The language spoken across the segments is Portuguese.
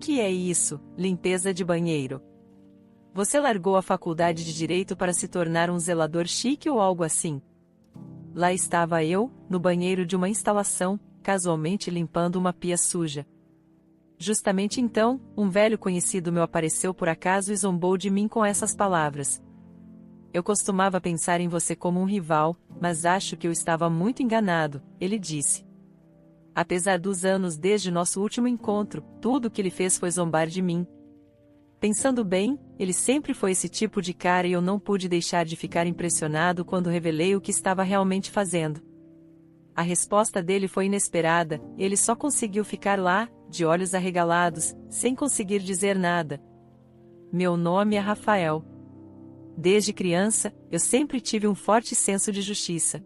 que é isso, limpeza de banheiro? Você largou a faculdade de Direito para se tornar um zelador chique ou algo assim? Lá estava eu, no banheiro de uma instalação, casualmente limpando uma pia suja. Justamente então, um velho conhecido meu apareceu por acaso e zombou de mim com essas palavras. Eu costumava pensar em você como um rival, mas acho que eu estava muito enganado, ele disse. Apesar dos anos desde nosso último encontro, tudo o que ele fez foi zombar de mim. Pensando bem, ele sempre foi esse tipo de cara e eu não pude deixar de ficar impressionado quando revelei o que estava realmente fazendo. A resposta dele foi inesperada, ele só conseguiu ficar lá, de olhos arregalados, sem conseguir dizer nada. Meu nome é Rafael. Desde criança, eu sempre tive um forte senso de justiça.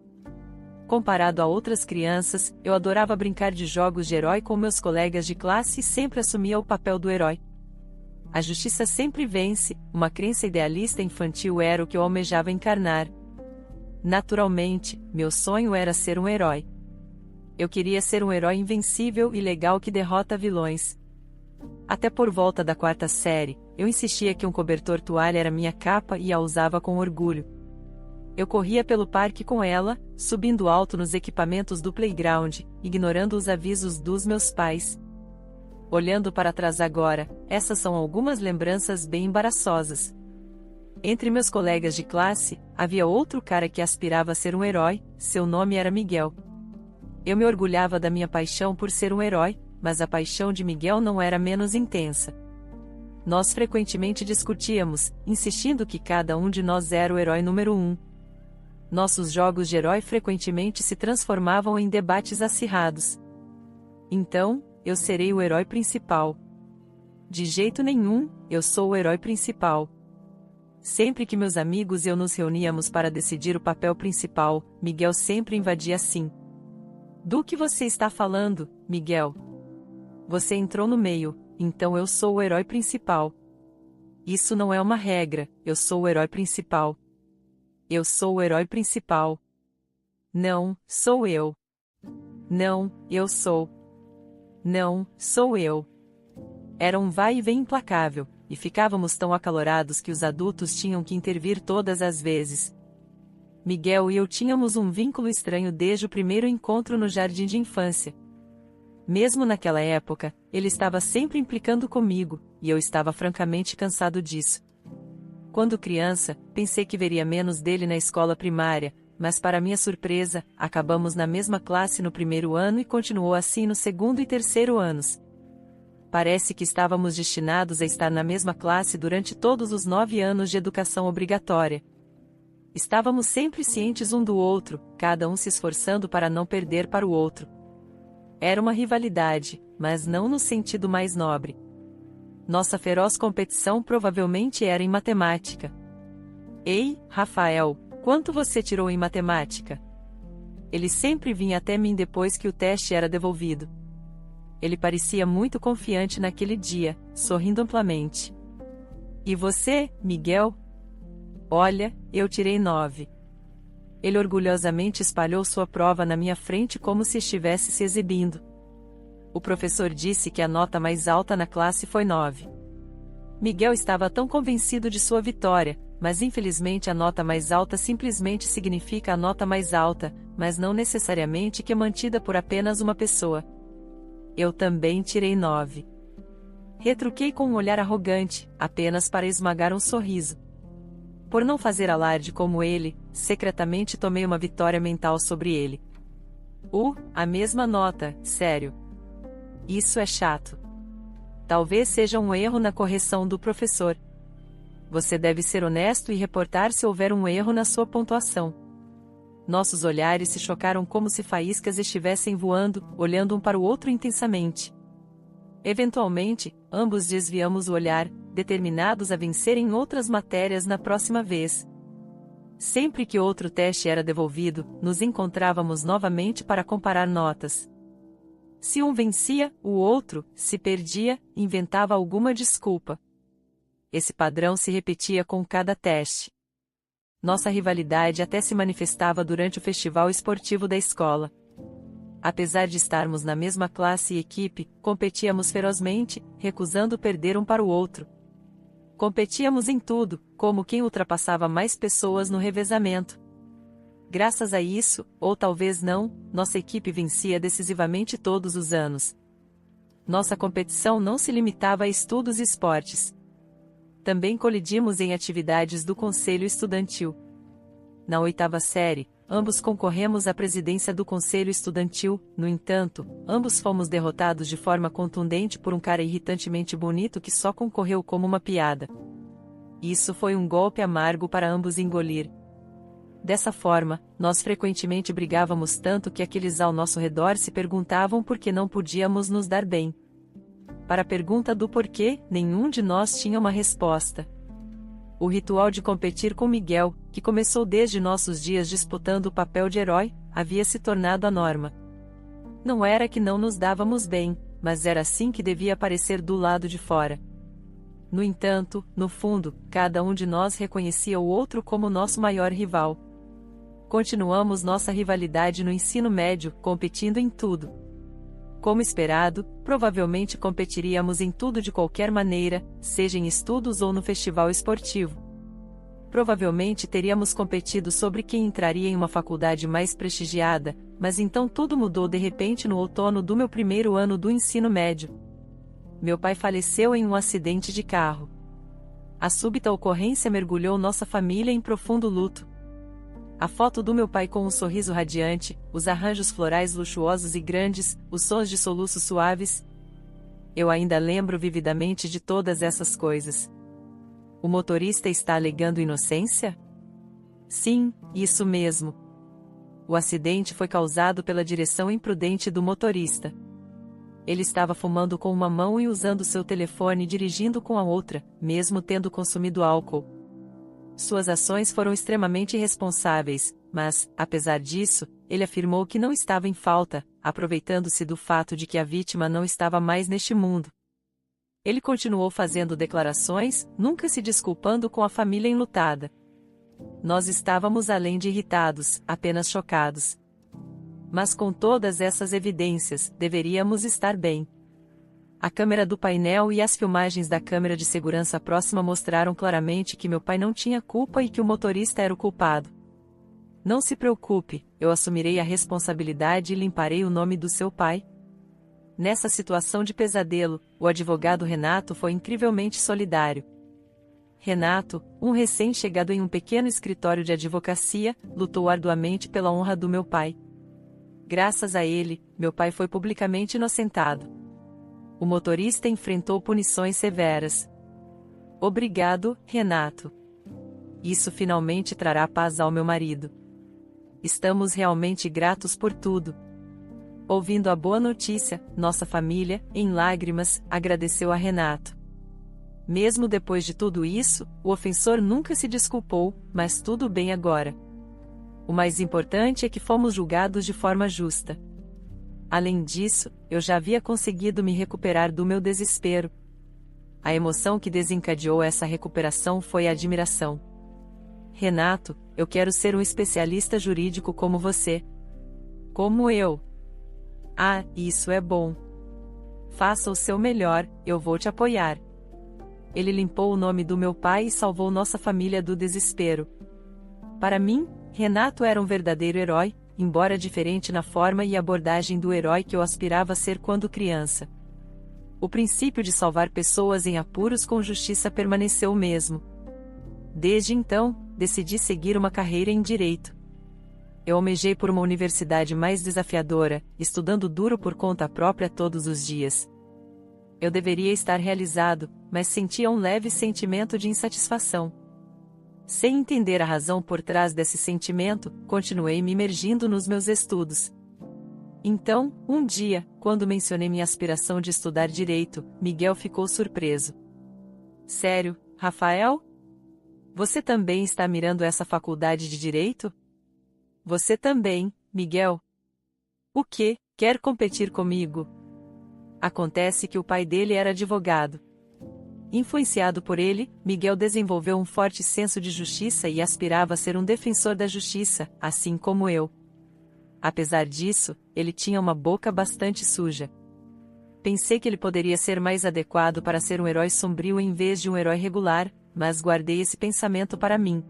Comparado a outras crianças, eu adorava brincar de jogos de herói com meus colegas de classe e sempre assumia o papel do herói. A justiça sempre vence, uma crença idealista infantil era o que eu almejava encarnar. Naturalmente, meu sonho era ser um herói. Eu queria ser um herói invencível e legal que derrota vilões. Até por volta da 4ª série, eu insistia que um cobertor toalha era minha capa e a usava com orgulho. Eu corria pelo parque com ela, subindo alto nos equipamentos do playground, ignorando os avisos dos meus pais. Olhando para trás agora, essas são algumas lembranças bem embaraçosas. Entre meus colegas de classe, havia outro cara que aspirava a ser um herói, seu nome era Miguel. Eu me orgulhava da minha paixão por ser um herói, mas a paixão de Miguel não era menos intensa. Nós frequentemente discutíamos, insistindo que cada um de nós era o herói número 1. Nossos jogos de herói frequentemente se transformavam em debates acirrados. Então, eu serei o herói principal. De jeito nenhum, eu sou o herói principal. Sempre que meus amigos e eu nos reuníamos para decidir o papel principal, Miguel sempre invadia assim. Do que você está falando, Miguel? Você entrou no meio, então eu sou o herói principal. Isso não é uma regra, eu sou o herói principal. Eu sou o herói principal. Não, sou eu. Não, eu sou. Não, sou eu. Era um vai e vem implacável, e ficávamos tão acalorados que os adultos tinham que intervir todas as vezes. Miguel e eu tínhamos um vínculo estranho desde o primeiro encontro no jardim de infância. Mesmo naquela época, ele estava sempre implicando comigo, e eu estava francamente cansado disso. Quando criança, pensei que veria menos dele na escola primária, mas para minha surpresa, acabamos na mesma classe no primeiro ano e continuou assim no segundo e terceiro anos. Parece que estávamos destinados a estar na mesma classe durante todos os 9 anos de educação obrigatória. Estávamos sempre cientes um do outro, cada um se esforçando para não perder para o outro. Era uma rivalidade, mas não no sentido mais nobre. Nossa feroz competição provavelmente era em matemática. Ei, Rafael, quanto você tirou em matemática? Ele sempre vinha até mim depois que o teste era devolvido. Ele parecia muito confiante naquele dia, sorrindo amplamente. E você, Miguel? Olha, eu tirei 9. Ele orgulhosamente espalhou sua prova na minha frente como se estivesse se exibindo. O professor disse que a nota mais alta na classe foi 9. Miguel estava tão convencido de sua vitória, mas infelizmente a nota mais alta simplesmente significa a nota mais alta, mas não necessariamente que é mantida por apenas uma pessoa. Eu também tirei 9. Retruquei com um olhar arrogante, apenas para esmagar um sorriso. Por não fazer alarde como ele, secretamente tomei uma vitória mental sobre ele. A mesma nota, sério. Isso é chato. Talvez seja um erro na correção do professor. Você deve ser honesto e reportar se houver um erro na sua pontuação. Nossos olhares se chocaram como se faíscas estivessem voando, olhando um para o outro intensamente. Eventualmente, ambos desviamos o olhar, determinados a vencer em outras matérias na próxima vez. Sempre que outro teste era devolvido, nos encontrávamos novamente para comparar notas. Se um vencia, o outro, se perdia, inventava alguma desculpa. Esse padrão se repetia com cada teste. Nossa rivalidade até se manifestava durante o festival esportivo da escola. Apesar de estarmos na mesma classe e equipe, competíamos ferozmente, recusando perder um para o outro. Competíamos em tudo, como quem ultrapassava mais pessoas no revezamento. Graças a isso, ou talvez não, nossa equipe vencia decisivamente todos os anos. Nossa competição não se limitava a estudos e esportes. Também colidimos em atividades do conselho estudantil. Na 8ª série, ambos concorremos à presidência do conselho estudantil, no entanto, ambos fomos derrotados de forma contundente por um cara irritantemente bonito que só concorreu como uma piada. Isso foi um golpe amargo para ambos engolir. Dessa forma, nós frequentemente brigávamos tanto que aqueles ao nosso redor se perguntavam por que não podíamos nos dar bem. Para a pergunta do porquê, nenhum de nós tinha uma resposta. O ritual de competir com Miguel, que começou desde nossos dias disputando o papel de herói, havia se tornado a norma. Não era que não nos dávamos bem, mas era assim que devia parecer do lado de fora. No entanto, no fundo, cada um de nós reconhecia o outro como nosso maior rival. Continuamos nossa rivalidade no ensino médio, competindo em tudo. Como esperado, provavelmente competiríamos em tudo de qualquer maneira, seja em estudos ou no festival esportivo. Provavelmente teríamos competido sobre quem entraria em uma faculdade mais prestigiada, mas então tudo mudou de repente no outono do meu primeiro ano do ensino médio. Meu pai faleceu em um acidente de carro. A súbita ocorrência mergulhou nossa família em profundo luto. A foto do meu pai com um sorriso radiante, os arranjos florais luxuosos e grandes, os sons de soluços suaves. Eu ainda lembro vividamente de todas essas coisas. O motorista está alegando inocência? Sim, isso mesmo. O acidente foi causado pela direção imprudente do motorista. Ele estava fumando com uma mão e usando seu telefone dirigindo com a outra, mesmo tendo consumido álcool. Suas ações foram extremamente irresponsáveis, mas, apesar disso, ele afirmou que não estava em falta, aproveitando-se do fato de que a vítima não estava mais neste mundo. Ele continuou fazendo declarações, nunca se desculpando com a família enlutada. Nós estávamos além de irritados, apenas chocados. Mas com todas essas evidências, deveríamos estar bem. A câmera do painel e as filmagens da câmera de segurança próxima mostraram claramente que meu pai não tinha culpa e que o motorista era o culpado. Não se preocupe, eu assumirei a responsabilidade e limparei o nome do seu pai. Nessa situação de pesadelo, o advogado Renato foi incrivelmente solidário. Renato, um recém-chegado em um pequeno escritório de advocacia, lutou arduamente pela honra do meu pai. Graças a ele, meu pai foi publicamente inocentado. O motorista enfrentou punições severas. Obrigado, Renato. Isso finalmente trará paz ao meu marido. Estamos realmente gratos por tudo. Ouvindo a boa notícia, nossa família, em lágrimas, agradeceu a Renato. Mesmo depois de tudo isso, o ofensor nunca se desculpou, mas tudo bem agora. O mais importante é que fomos julgados de forma justa. Além disso, eu já havia conseguido me recuperar do meu desespero. A emoção que desencadeou essa recuperação foi a admiração. Renato, eu quero ser um especialista jurídico como você. Como eu. Ah, isso é bom. Faça o seu melhor, eu vou te apoiar. Ele limpou o nome do meu pai e salvou nossa família do desespero. Para mim, Renato era um verdadeiro herói, embora diferente na forma e abordagem do herói que eu aspirava a ser quando criança. O princípio de salvar pessoas em apuros com justiça permaneceu o mesmo. Desde então, decidi seguir uma carreira em direito. Eu almejei por uma universidade mais desafiadora, estudando duro por conta própria todos os dias. Eu deveria estar realizado, mas sentia um leve sentimento de insatisfação. Sem entender a razão por trás desse sentimento, continuei me imergindo nos meus estudos. Então, um dia, quando mencionei minha aspiração de estudar direito, Miguel ficou surpreso. Sério, Rafael? Você também está mirando essa faculdade de direito? Você também, Miguel? O quê? Quer competir comigo? Acontece que o pai dele era advogado. Influenciado por ele, Miguel desenvolveu um forte senso de justiça e aspirava a ser um defensor da justiça, assim como eu. Apesar disso, ele tinha uma boca bastante suja. Pensei que ele poderia ser mais adequado para ser um herói sombrio em vez de um herói regular, mas guardei esse pensamento para mim.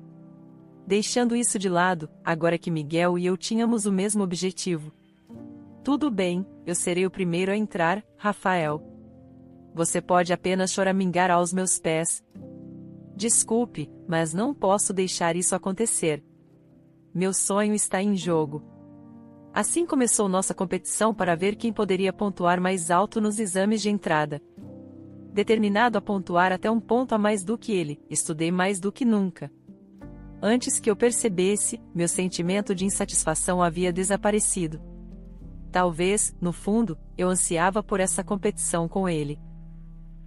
Deixando isso de lado, agora que Miguel e eu tínhamos o mesmo objetivo. Tudo bem, eu serei o primeiro a entrar, Rafael. Você pode apenas choramingar aos meus pés. Desculpe, mas não posso deixar isso acontecer. Meu sonho está em jogo. Assim começou nossa competição para ver quem poderia pontuar mais alto nos exames de entrada. Determinado a pontuar até um ponto a mais do que ele, estudei mais do que nunca. Antes que eu percebesse, meu sentimento de insatisfação havia desaparecido. Talvez, no fundo, eu ansiava por essa competição com ele.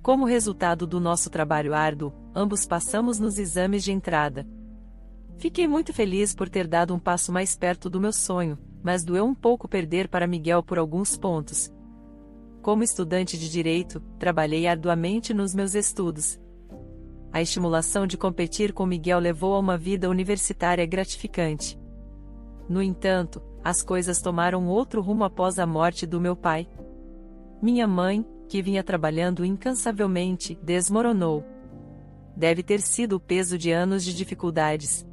Como resultado do nosso trabalho árduo, ambos passamos nos exames de entrada. Fiquei muito feliz por ter dado um passo mais perto do meu sonho, mas doeu um pouco perder para Miguel por alguns pontos. Como estudante de direito, trabalhei arduamente nos meus estudos. A estimulação de competir com Miguel levou a uma vida universitária gratificante. No entanto, as coisas tomaram outro rumo após a morte do meu pai. Minha mãe, que vinha trabalhando incansavelmente, desmoronou. Deve ter sido o peso de anos de dificuldades.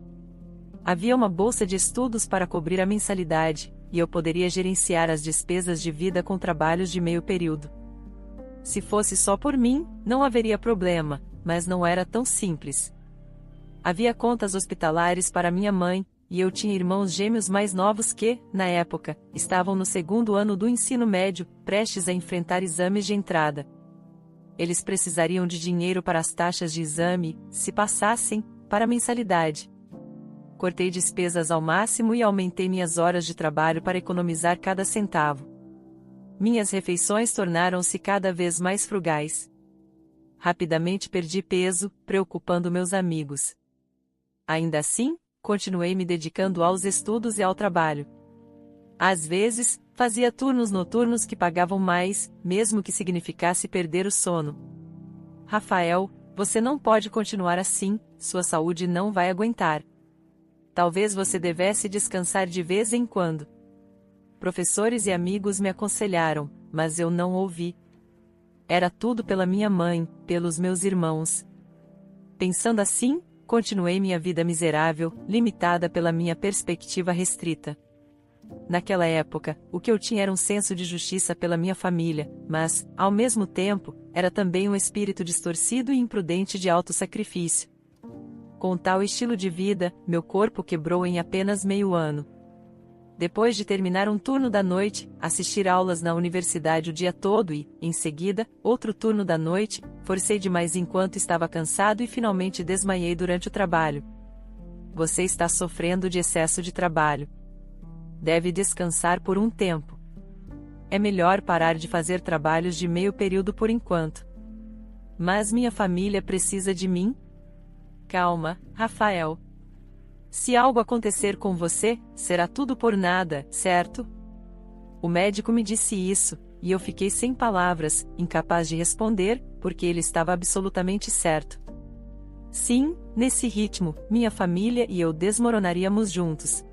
Havia uma bolsa de estudos para cobrir a mensalidade, e eu poderia gerenciar as despesas de vida com trabalhos de meio período. Se fosse só por mim, não haveria problema, mas não era tão simples. Havia contas hospitalares para minha mãe, e eu tinha irmãos gêmeos mais novos que, na época, estavam no segundo ano do ensino médio, prestes a enfrentar exames de entrada. Eles precisariam de dinheiro para as taxas de exame, se passassem, para a mensalidade. Cortei despesas ao máximo e aumentei minhas horas de trabalho para economizar cada centavo. Minhas refeições tornaram-se cada vez mais frugais. Rapidamente perdi peso, preocupando meus amigos. Ainda assim, continuei me dedicando aos estudos e ao trabalho. Às vezes, fazia turnos noturnos que pagavam mais, mesmo que significasse perder o sono. Rafael, você não pode continuar assim, sua saúde não vai aguentar. Talvez você devesse descansar de vez em quando. Professores e amigos me aconselharam, mas eu não ouvi. Era tudo pela minha mãe, pelos meus irmãos. Pensando assim, continuei minha vida miserável, limitada pela minha perspectiva restrita. Naquela época, o que eu tinha era um senso de justiça pela minha família, mas, ao mesmo tempo, era também um espírito distorcido e imprudente de autossacrifício. Com tal estilo de vida, meu corpo quebrou em apenas meio ano. Depois de terminar um turno da noite, assistir aulas na universidade o dia todo e, em seguida, outro turno da noite, forcei demais enquanto estava cansado e finalmente desmaiei durante o trabalho. Você está sofrendo de excesso de trabalho. Deve descansar por um tempo. É melhor parar de fazer trabalhos de meio período por enquanto. Mas minha família precisa de mim? Calma, Rafael. Se algo acontecer com você, será tudo por nada, certo? O médico me disse isso, e eu fiquei sem palavras, incapaz de responder, porque ele estava absolutamente certo. Sim, nesse ritmo, minha família e eu desmoronaríamos juntos.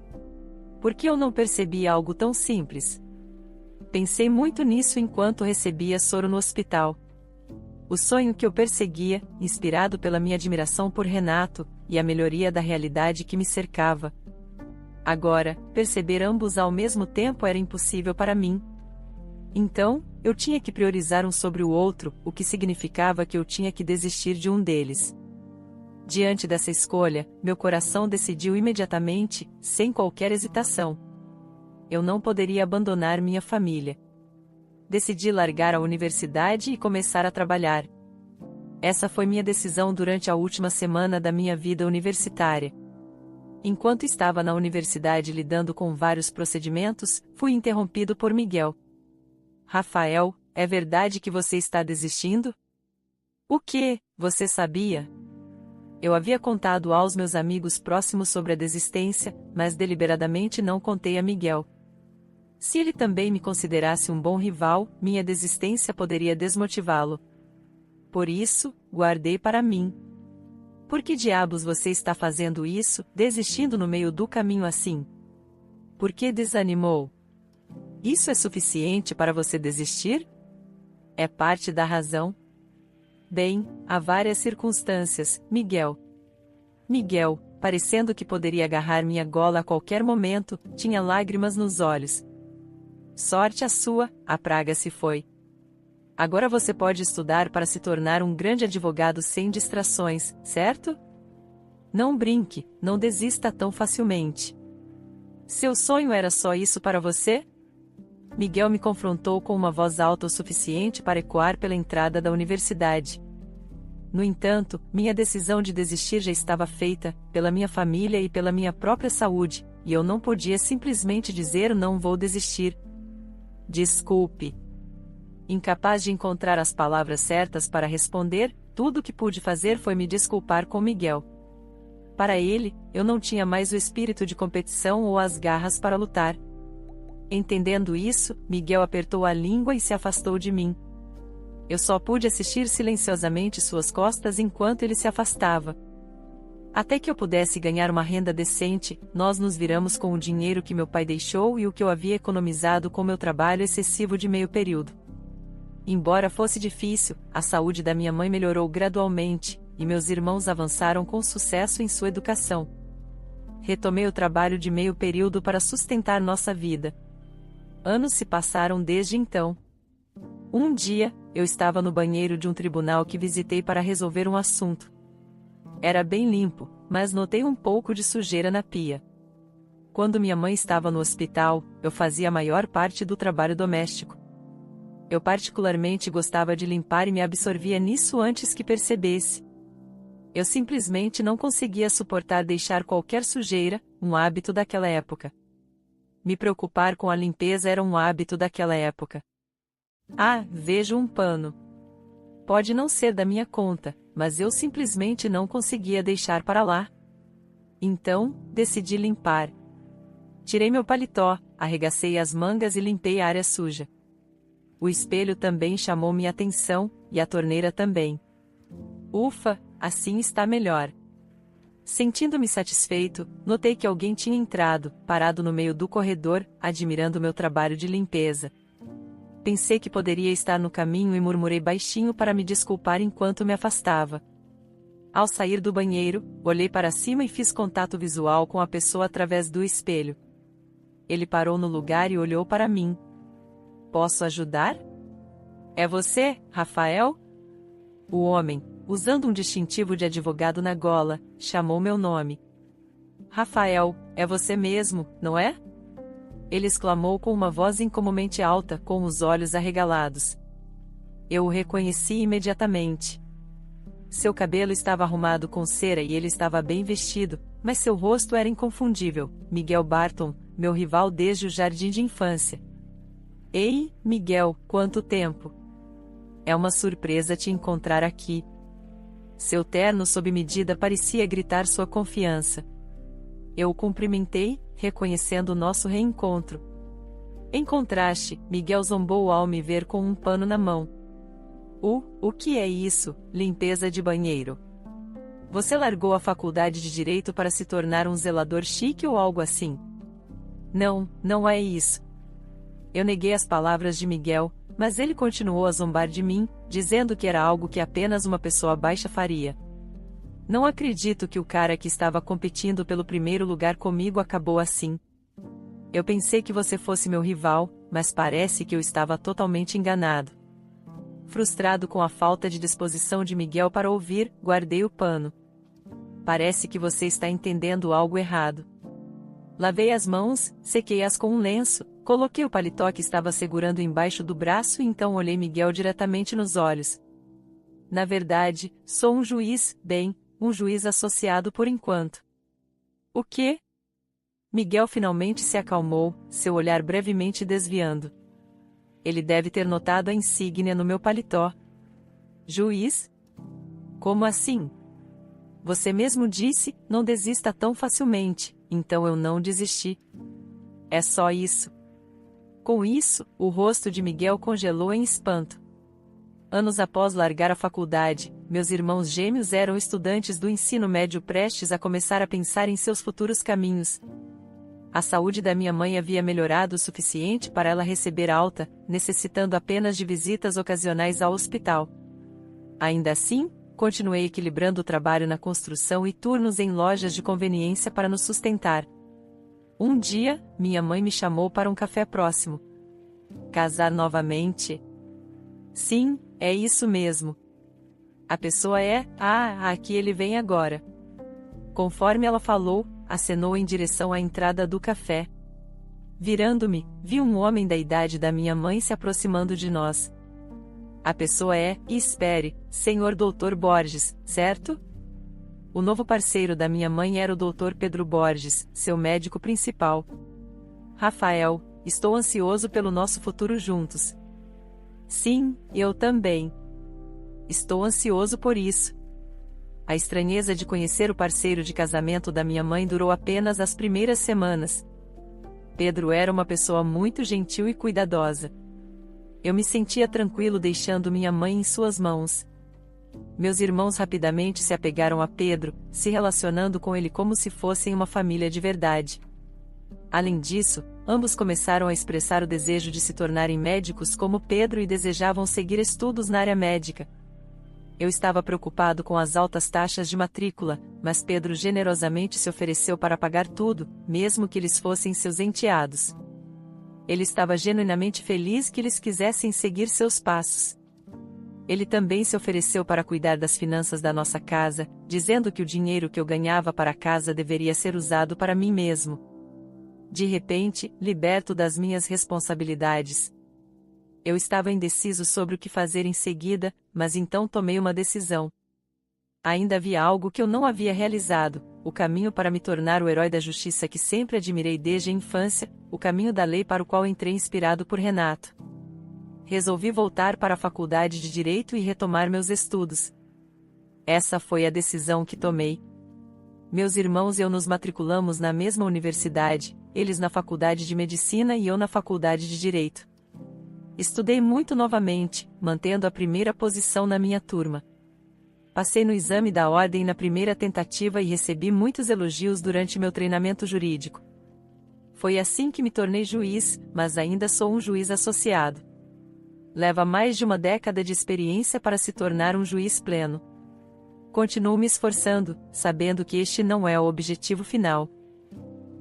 Por que eu não percebi algo tão simples? Pensei muito nisso enquanto recebia soro no hospital. O sonho que eu perseguia, inspirado pela minha admiração por Renato, e a melhoria da realidade que me cercava. Agora, perceber ambos ao mesmo tempo era impossível para mim. Então, eu tinha que priorizar um sobre o outro, o que significava que eu tinha que desistir de um deles. Diante dessa escolha, meu coração decidiu imediatamente, sem qualquer hesitação. Eu não poderia abandonar minha família. Decidi largar a universidade e começar a trabalhar. Essa foi minha decisão durante a última semana da minha vida universitária. Enquanto estava na universidade lidando com vários procedimentos, fui interrompido por Miguel. Rafael, é verdade que você está desistindo? O quê? Você sabia? Eu havia contado aos meus amigos próximos sobre a desistência, mas deliberadamente não contei a Miguel. Se ele também me considerasse um bom rival, minha desistência poderia desmotivá-lo. Por isso, guardei para mim. Por que diabos você está fazendo isso, desistindo no meio do caminho assim? Por que desanimou? Isso é suficiente para você desistir? É parte da razão? Bem, há várias circunstâncias, Miguel. Miguel, parecendo que poderia agarrar minha gola a qualquer momento, tinha lágrimas nos olhos. Sorte a sua, a praga se foi. Agora você pode estudar para se tornar um grande advogado sem distrações, certo? Não brinque, não desista tão facilmente. Seu sonho era só isso para você? Miguel me confrontou com uma voz alta o suficiente para ecoar pela entrada da universidade. No entanto, minha decisão de desistir já estava feita, pela minha família e pela minha própria saúde, e eu não podia simplesmente dizer não vou desistir. Desculpe. Incapaz de encontrar as palavras certas para responder, tudo o que pude fazer foi me desculpar com Miguel. Para ele, eu não tinha mais o espírito de competição ou as garras para lutar. Entendendo isso, Miguel apertou a língua e se afastou de mim. Eu só pude assistir silenciosamente suas costas enquanto ele se afastava. Até que eu pudesse ganhar uma renda decente, nós nos viramos com o dinheiro que meu pai deixou e o que eu havia economizado com meu trabalho excessivo de meio período. Embora fosse difícil, a saúde da minha mãe melhorou gradualmente, e meus irmãos avançaram com sucesso em sua educação. Retomei o trabalho de meio período para sustentar nossa vida. Anos se passaram desde então. Um dia, eu estava no banheiro de um tribunal que visitei para resolver um assunto. Era bem limpo, mas notei um pouco de sujeira na pia. Quando minha mãe estava no hospital, eu fazia a maior parte do trabalho doméstico. Eu particularmente gostava de limpar e me absorvia nisso antes que percebesse. Eu simplesmente não conseguia suportar deixar qualquer sujeira, um hábito daquela época. Me preocupar com a limpeza era um hábito daquela época. Ah, vejo um pano. Pode não ser da minha conta, mas eu simplesmente não conseguia deixar para lá. Então, decidi limpar. Tirei meu paletó, arregacei as mangas e limpei a área suja. O espelho também chamou minha atenção, e a torneira também. Ufa, assim está melhor. Sentindo-me satisfeito, notei que alguém tinha entrado, parado no meio do corredor, admirando meu trabalho de limpeza. Pensei que poderia estar no caminho e murmurei baixinho para me desculpar enquanto me afastava. Ao sair do banheiro, olhei para cima e fiz contato visual com a pessoa através do espelho. Ele parou no lugar e olhou para mim. Posso ajudar? É você, Rafael? O homem, usando um distintivo de advogado na gola, chamou meu nome. Rafael, é você mesmo, não é? Ele exclamou com uma voz incomumente alta, com os olhos arregalados. Eu o reconheci imediatamente. Seu cabelo estava arrumado com cera e ele estava bem vestido, mas seu rosto era inconfundível. Miguel Barton, meu rival desde o jardim de infância. Ei, Miguel, quanto tempo! É uma surpresa te encontrar aqui. Seu terno sob medida parecia gritar sua confiança. Eu o cumprimentei, reconhecendo o nosso reencontro. Em contraste, Miguel zombou ao me ver com um pano na mão. O que é isso, limpeza de banheiro? Você largou a faculdade de Direito para se tornar um zelador chique ou algo assim? Não, não é isso. Eu neguei as palavras de Miguel, mas ele continuou a zombar de mim, dizendo que era algo que apenas uma pessoa baixa faria. Não acredito que o cara que estava competindo pelo primeiro lugar comigo acabou assim. Eu pensei que você fosse meu rival, mas parece que eu estava totalmente enganado. Frustrado com a falta de disposição de Miguel para ouvir, guardei o pano. Parece que você está entendendo algo errado. Lavei as mãos, sequei-as com um lenço, coloquei o paletó que estava segurando embaixo do braço e então olhei Miguel diretamente nos olhos. Na verdade, sou um juiz, um juiz associado por enquanto. O quê? Miguel finalmente se acalmou, seu olhar brevemente desviando. Ele deve ter notado a insígnia no meu paletó. Juiz? Como assim? Você mesmo disse, não desista tão facilmente, então eu não desisti. É só isso. Com isso, o rosto de Miguel congelou em espanto. Anos após largar a faculdade, meus irmãos gêmeos eram estudantes do ensino médio prestes a começar a pensar em seus futuros caminhos. A saúde da minha mãe havia melhorado o suficiente para ela receber alta, necessitando apenas de visitas ocasionais ao hospital. Ainda assim, continuei equilibrando o trabalho na construção e turnos em lojas de conveniência para nos sustentar. Um dia, minha mãe me chamou para um café próximo. Casar novamente? Sim, é isso mesmo. A pessoa é, aqui ele vem agora. Conforme ela falou, acenou em direção à entrada do café. Virando-me, vi um homem da idade da minha mãe se aproximando de nós. A pessoa é, espere, Sr. Dr. Borges, certo? O novo parceiro da minha mãe era o Dr. Pedro Borges, seu médico principal. Rafael, estou ansioso pelo nosso futuro juntos. Sim, eu também. Estou ansioso por isso. A estranheza de conhecer o parceiro de casamento da minha mãe durou apenas as primeiras semanas. Pedro era uma pessoa muito gentil e cuidadosa. Eu me sentia tranquilo deixando minha mãe em suas mãos. Meus irmãos rapidamente se apegaram a Pedro, se relacionando com ele como se fossem uma família de verdade. Além disso, ambos começaram a expressar o desejo de se tornarem médicos como Pedro e desejavam seguir estudos na área médica. Eu estava preocupado com as altas taxas de matrícula, mas Pedro generosamente se ofereceu para pagar tudo, mesmo que eles fossem seus enteados. Ele estava genuinamente feliz que eles quisessem seguir seus passos. Ele também se ofereceu para cuidar das finanças da nossa casa, dizendo que o dinheiro que eu ganhava para a casa deveria ser usado para mim mesmo. De repente, liberto das minhas responsabilidades. Eu estava indeciso sobre o que fazer em seguida, mas então tomei uma decisão. Ainda havia algo que eu não havia realizado, o caminho para me tornar o herói da justiça que sempre admirei desde a infância, o caminho da lei para o qual entrei inspirado por Renato. Resolvi voltar para a faculdade de Direito e retomar meus estudos. Essa foi a decisão que tomei. Meus irmãos e eu nos matriculamos na mesma universidade, eles na faculdade de Medicina e eu na faculdade de Direito. Estudei muito novamente, mantendo a primeira posição na minha turma. Passei no exame da ordem na primeira tentativa e recebi muitos elogios durante meu treinamento jurídico. Foi assim que me tornei juiz, mas ainda sou um juiz associado. Leva mais de uma década de experiência para se tornar um juiz pleno. Continuo me esforçando, sabendo que este não é o objetivo final.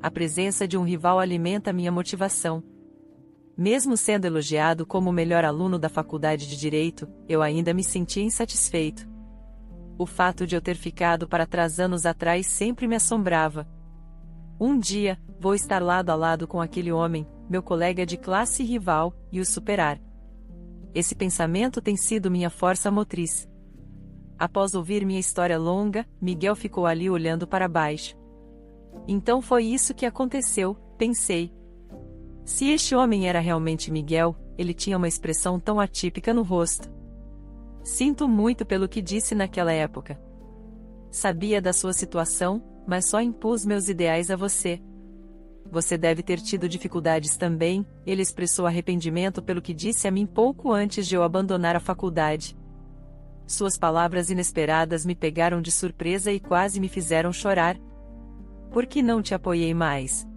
A presença de um rival alimenta minha motivação. Mesmo sendo elogiado como o melhor aluno da faculdade de Direito, eu ainda me sentia insatisfeito. O fato de eu ter ficado para trás anos atrás sempre me assombrava. Um dia, vou estar lado a lado com aquele homem, meu colega de classe e rival, e o superar. Esse pensamento tem sido minha força motriz. Após ouvir minha história longa, Miguel ficou ali olhando para baixo. Então foi isso que aconteceu, pensei. Se este homem era realmente Miguel, ele tinha uma expressão tão atípica no rosto. Sinto muito pelo que disse naquela época. Sabia da sua situação, mas só impus meus ideais a você. Você deve ter tido dificuldades também, ele expressou arrependimento pelo que disse a mim pouco antes de eu abandonar a faculdade. Suas palavras inesperadas me pegaram de surpresa e quase me fizeram chorar. Por que não te apoiei mais?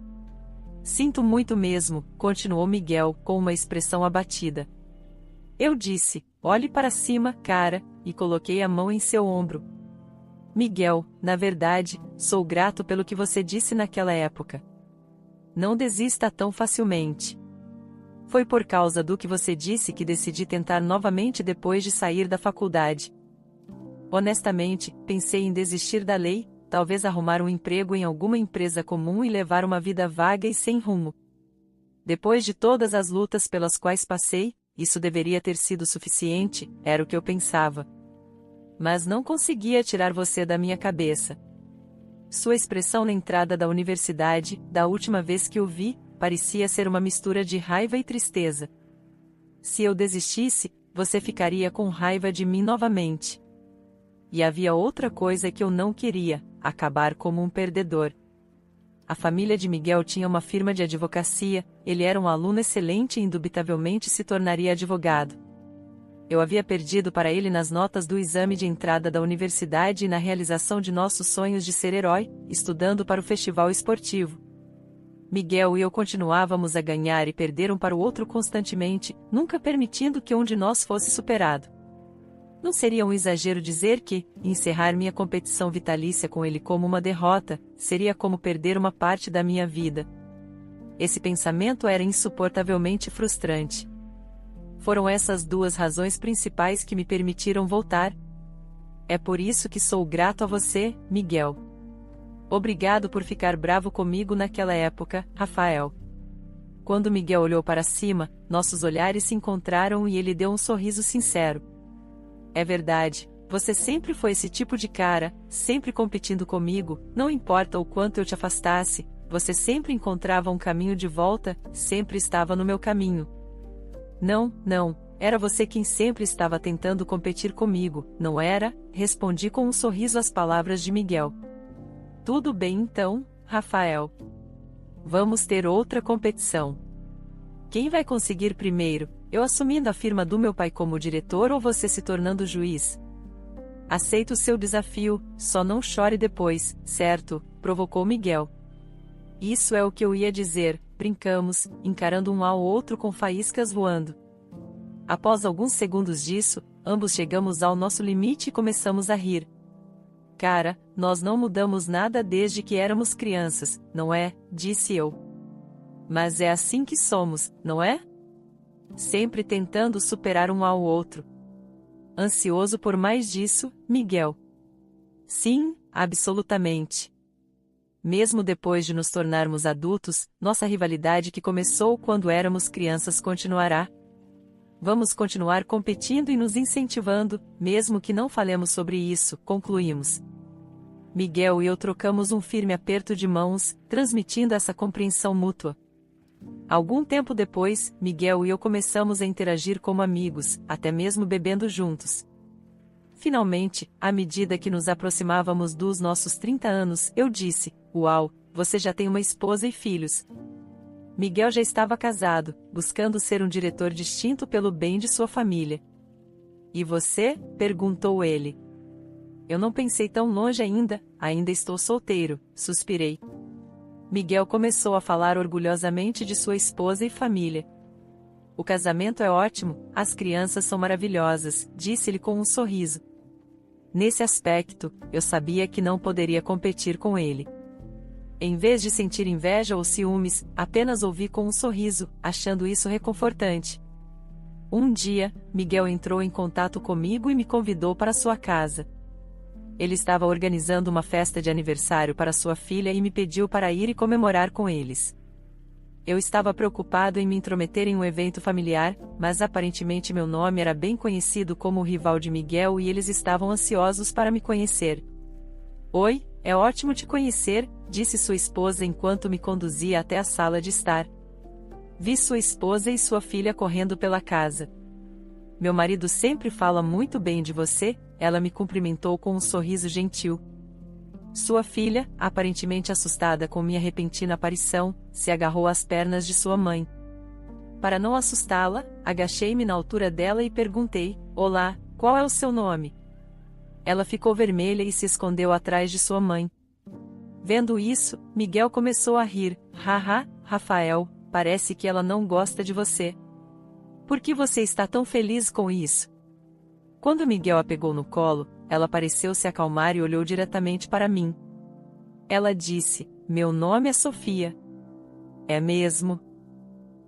Sinto muito mesmo, continuou Miguel, com uma expressão abatida. Eu disse, olhe para cima, cara, e coloquei a mão em seu ombro. Miguel, na verdade, sou grato pelo que você disse naquela época. Não desista tão facilmente. Foi por causa do que você disse que decidi tentar novamente depois de sair da faculdade. Honestamente, pensei em desistir da lei, talvez arrumar um emprego em alguma empresa comum e levar uma vida vaga e sem rumo. Depois de todas as lutas pelas quais passei, isso deveria ter sido suficiente, era o que eu pensava. Mas não conseguia tirar você da minha cabeça. Sua expressão na entrada da universidade, da última vez que o vi, parecia ser uma mistura de raiva e tristeza. Se eu desistisse, você ficaria com raiva de mim novamente. E havia outra coisa que eu não queria, acabar como um perdedor. A família de Miguel tinha uma firma de advocacia, ele era um aluno excelente e indubitavelmente se tornaria advogado. Eu havia perdido para ele nas notas do exame de entrada da universidade e na realização de nossos sonhos de ser herói, estudando para o festival esportivo. Miguel e eu continuávamos a ganhar e perder um para o outro constantemente, nunca permitindo que um de nós fosse superado. Não seria um exagero dizer que, encerrar minha competição vitalícia com ele como uma derrota, seria como perder uma parte da minha vida. Esse pensamento era insuportavelmente frustrante. Foram essas duas razões principais que me permitiram voltar. É por isso que sou grato a você, Miguel. Obrigado por ficar bravo comigo naquela época, Rafael. Quando Miguel olhou para cima, nossos olhares se encontraram e ele deu um sorriso sincero. É verdade, você sempre foi esse tipo de cara, sempre competindo comigo, não importa o quanto eu te afastasse, você sempre encontrava um caminho de volta, sempre estava no meu caminho. Não, era você quem sempre estava tentando competir comigo, não era? Respondi com um sorriso às palavras de Miguel. Tudo bem então, Rafael. Vamos ter outra competição. Quem vai conseguir primeiro, eu assumindo a firma do meu pai como diretor ou você se tornando juiz? Aceito o seu desafio, só não chore depois, certo? Provocou Miguel. Isso é o que eu ia dizer, brincamos, encarando um ao outro com faíscas voando. Após alguns segundos disso, ambos chegamos ao nosso limite e começamos a rir. Cara, nós não mudamos nada desde que éramos crianças, não é? Disse eu. Mas é assim que somos, não é? Sempre tentando superar um ao outro. Ansioso por mais disso, Miguel. Sim, absolutamente. Mesmo depois de nos tornarmos adultos, nossa rivalidade que começou quando éramos crianças continuará. Vamos continuar competindo e nos incentivando, mesmo que não falemos sobre isso, concluímos. Miguel e eu trocamos um firme aperto de mãos, transmitindo essa compreensão mútua. Algum tempo depois, Miguel e eu começamos a interagir como amigos, até mesmo bebendo juntos. Finalmente, à medida que nos aproximávamos dos nossos 30 anos, eu disse: Uau, você já tem uma esposa e filhos. Miguel já estava casado, buscando ser um diretor distinto pelo bem de sua família. E você? Perguntou ele. Eu não pensei tão longe ainda estou solteiro, suspirei. Miguel começou a falar orgulhosamente de sua esposa e família. O casamento é ótimo, as crianças são maravilhosas, disse-lhe com um sorriso. Nesse aspecto, eu sabia que não poderia competir com ele. Em vez de sentir inveja ou ciúmes, apenas ouvi com um sorriso, achando isso reconfortante. Um dia, Miguel entrou em contato comigo e me convidou para sua casa. Ele estava organizando uma festa de aniversário para sua filha e me pediu para ir e comemorar com eles. Eu estava preocupado em me intrometer em um evento familiar, mas aparentemente meu nome era bem conhecido como o rival de Miguel e eles estavam ansiosos para me conhecer. Oi, é ótimo te conhecer, disse sua esposa enquanto me conduzia até a sala de estar. Vi sua esposa e sua filha correndo pela casa. Meu marido sempre fala muito bem de você, ela me cumprimentou com um sorriso gentil. Sua filha, aparentemente assustada com minha repentina aparição, se agarrou às pernas de sua mãe. Para não assustá-la, agachei-me na altura dela e perguntei: Olá, qual é o seu nome? Ela ficou vermelha e se escondeu atrás de sua mãe. Vendo isso, Miguel começou a rir. Haha, Rafael, parece que ela não gosta de você. Por que você está tão feliz com isso? Quando Miguel a pegou no colo, ela pareceu se acalmar e olhou diretamente para mim. Ela disse: Meu nome é Sofia. É mesmo?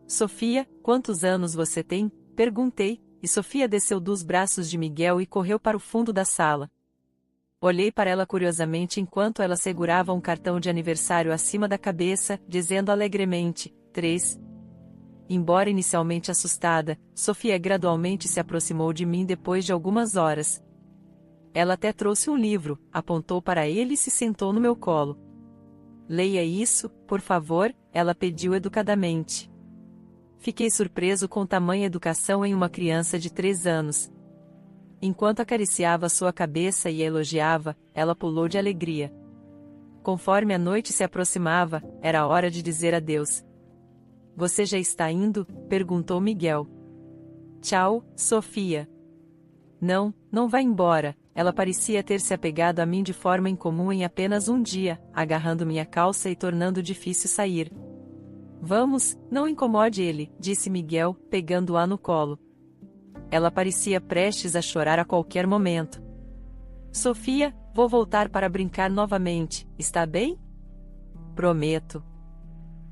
Sofia, quantos anos você tem? Perguntei, e Sofia desceu dos braços de Miguel e correu para o fundo da sala. Olhei para ela curiosamente enquanto ela segurava um cartão de aniversário acima da cabeça, dizendo alegremente: 3. Embora inicialmente assustada, Sofia gradualmente se aproximou de mim depois de algumas horas. Ela até trouxe um livro, apontou para ele e se sentou no meu colo. Leia isso, por favor, ela pediu educadamente. Fiquei surpreso com tamanha educação em uma criança de 3 anos. Enquanto acariciava sua cabeça e a elogiava, ela pulou de alegria. Conforme a noite se aproximava, era hora de dizer adeus. Você já está indo? Perguntou Miguel. Tchau, Sofia. Não vá embora. Ela parecia ter se apegado a mim de forma incomum em apenas um dia, agarrando minha calça e tornando difícil sair. Vamos, não incomode ele, disse Miguel, pegando-a no colo. Ela parecia prestes a chorar a qualquer momento. Sofia, vou voltar para brincar novamente, está bem? Prometo.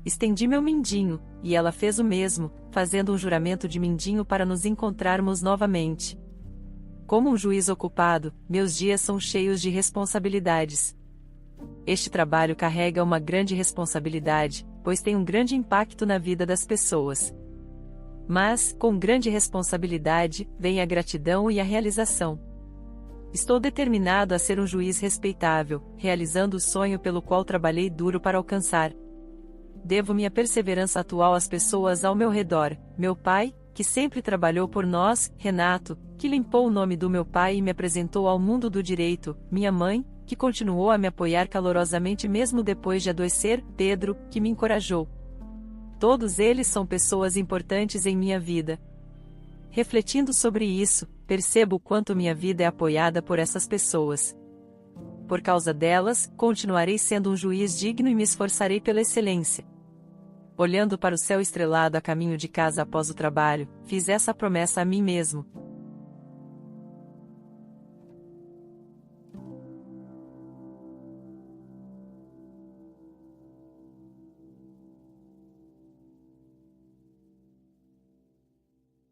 Estendi meu mindinho, e ela fez o mesmo, fazendo um juramento de mindinho para nos encontrarmos novamente. Como um juiz ocupado, meus dias são cheios de responsabilidades. Este trabalho carrega uma grande responsabilidade, pois tem um grande impacto na vida das pessoas. Mas, com grande responsabilidade, vem a gratidão e a realização. Estou determinado a ser um juiz respeitável, realizando o sonho pelo qual trabalhei duro para alcançar. Devo minha perseverança atual às pessoas ao meu redor, meu pai, que sempre trabalhou por nós, Renato, que limpou o nome do meu pai e me apresentou ao mundo do direito, minha mãe, que continuou a me apoiar calorosamente mesmo depois de adoecer, Pedro, que me encorajou. Todos eles são pessoas importantes em minha vida. Refletindo sobre isso, percebo o quanto minha vida é apoiada por essas pessoas. Por causa delas, continuarei sendo um juiz digno e me esforçarei pela excelência. Olhando para o céu estrelado a caminho de casa após o trabalho, fiz essa promessa a mim mesmo.